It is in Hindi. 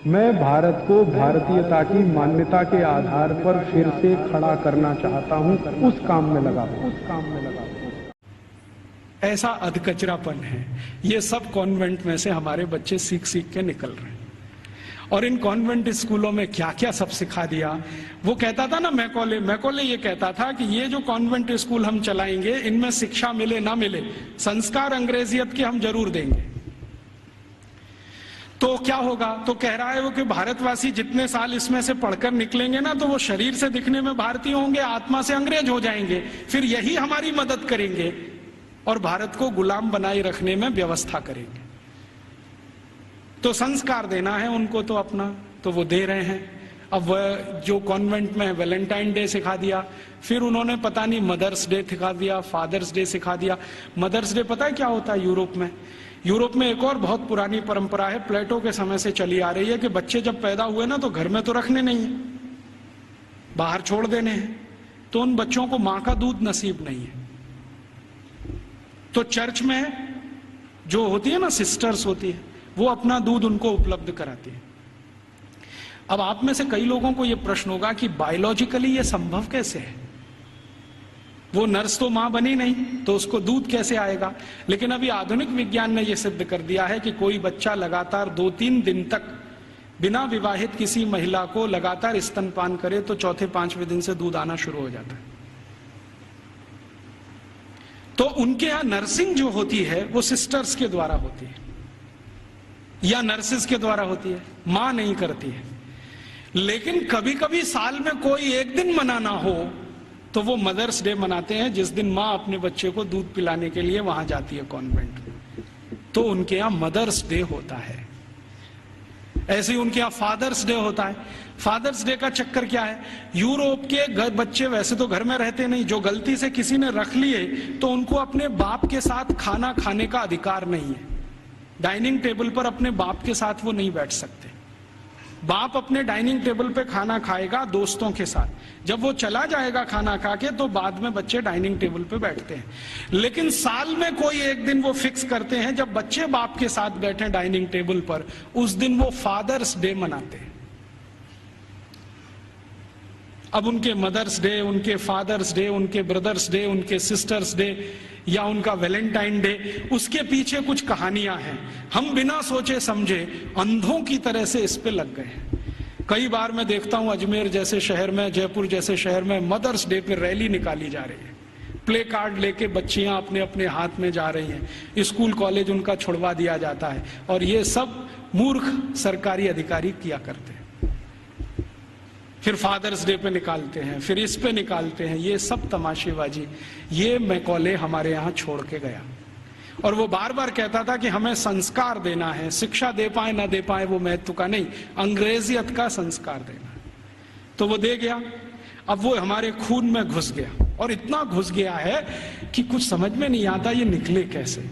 मैं भारत को भारतीयता की मान्यता के आधार पर फिर से खड़ा करना चाहता हूं, उस काम में लगा हूं। ऐसा अधकचरापन है। ये सब कॉन्वेंट में से हमारे बच्चे सीख सीख के निकल रहे हैं। और इन कॉन्वेंट स्कूलों में क्या क्या सब सिखा दिया। वो कहता था ना, मैकॉले ये कहता था कि ये जो कॉन्वेंट स्कूल हम चलाएंगे, इनमें शिक्षा मिले ना मिले, संस्कार अंग्रेजियत के हम जरूर देंगे। तो क्या होगा? तो कह रहा है वो कि भारतवासी जितने साल इसमें से पढ़कर निकलेंगे ना, तो वो शरीर से दिखने में भारतीय होंगे, आत्मा से अंग्रेज हो जाएंगे। फिर यही हमारी मदद करेंगे और भारत को गुलाम बनाए रखने में व्यवस्था करेंगे। तो संस्कार देना है उनको तो अपना, तो वो दे रहे हैं। अब वह जो कॉन्वेंट में वैलेंटाइन डे सिखा दिया, फिर उन्होंने पता नहीं मदर्स डे सिखा दिया, फादर्स डे सिखा दिया। मदर्स डे पता है क्या होता है यूरोप में? यूरोप में एक और बहुत पुरानी परंपरा है, प्लेटो के समय से चली आ रही है, कि बच्चे जब पैदा हुए ना तो घर में तो रखने नहीं है, बाहर छोड़ देने हैं। तो उन बच्चों को मां का दूध नसीब नहीं है। तो चर्च में जो होती है ना, सिस्टर्स होती है, वो अपना दूध उनको उपलब्ध कराती है। अब आप में से कई लोगों को यह प्रश्न होगा कि बायोलॉजिकली ये संभव कैसे है? वो नर्स तो मां बनी नहीं, तो उसको दूध कैसे आएगा? लेकिन अभी आधुनिक विज्ञान ने यह सिद्ध कर दिया है कि कोई बच्चा लगातार 2-3 दिन तक बिना विवाहित किसी महिला को लगातार स्तनपान करे तो चौथे 5वें दिन से दूध आना शुरू हो जाता है। तो उनके यहां नर्सिंग जो होती है वो सिस्टर्स के द्वारा होती है या नर्सेस के द्वारा होती है, मां नहीं करती है। लेकिन कभी कभी साल में कोई एक दिन मनाना हो तो वो मदर्स डे मनाते हैं, जिस दिन मां अपने बच्चे को दूध पिलाने के लिए वहां जाती है कॉन्वेंट। तो उनके यहां मदर्स डे होता है। ऐसे ही उनके यहां फादर्स डे होता है। फादर्स डे का चक्कर क्या है? यूरोप के बच्चे वैसे तो घर में रहते नहीं, जो गलती से किसी ने रख लिए तो उनको अपने बाप के साथ खाना खाने का अधिकार नहीं है। डाइनिंग टेबल पर अपने बाप के साथ वो नहीं बैठ सकते। बाप अपने डाइनिंग टेबल पे खाना खाएगा दोस्तों के साथ, जब वो चला जाएगा खाना खा के तो बाद में बच्चे डाइनिंग टेबल पे बैठते हैं। लेकिन साल में कोई एक दिन वो फिक्स करते हैं जब बच्चे बाप के साथ बैठे डाइनिंग टेबल पर, उस दिन वो फादर्स डे मनाते हैं। अब उनके मदर्स डे, उनके फादर्स डे, उनके ब्रदर्स डे, उनके सिस्टर्स डे या उनका वैलेंटाइन डे, उसके पीछे कुछ कहानियां हैं। हम बिना सोचे समझे अंधों की तरह से इस पे लग गए हैं। कई बार मैं देखता हूं अजमेर जैसे शहर में, जयपुर जैसे शहर में मदर्स डे पे रैली निकाली जा रही है, प्ले कार्ड लेके बच्चियां अपने अपने हाथ में जा रही हैं, स्कूल कॉलेज उनका छुड़वा दिया जाता है। और ये सब मूर्ख सरकारी अधिकारी किया करते हैं। फिर फादर्स डे पे निकालते हैं, फिर इस पे निकालते हैं। ये सब तमाशेबाजी, ये मैकॉले हमारे यहाँ छोड़ के गया। और वो बार बार कहता था कि हमें संस्कार देना है, शिक्षा दे पाए ना दे पाए वो महत्व का नहीं, अंग्रेजियत का संस्कार देना है। तो वो दे गया। अब वो हमारे खून में घुस गया, और इतना घुस गया है कि कुछ समझ में नहीं आता ये निकले कैसे।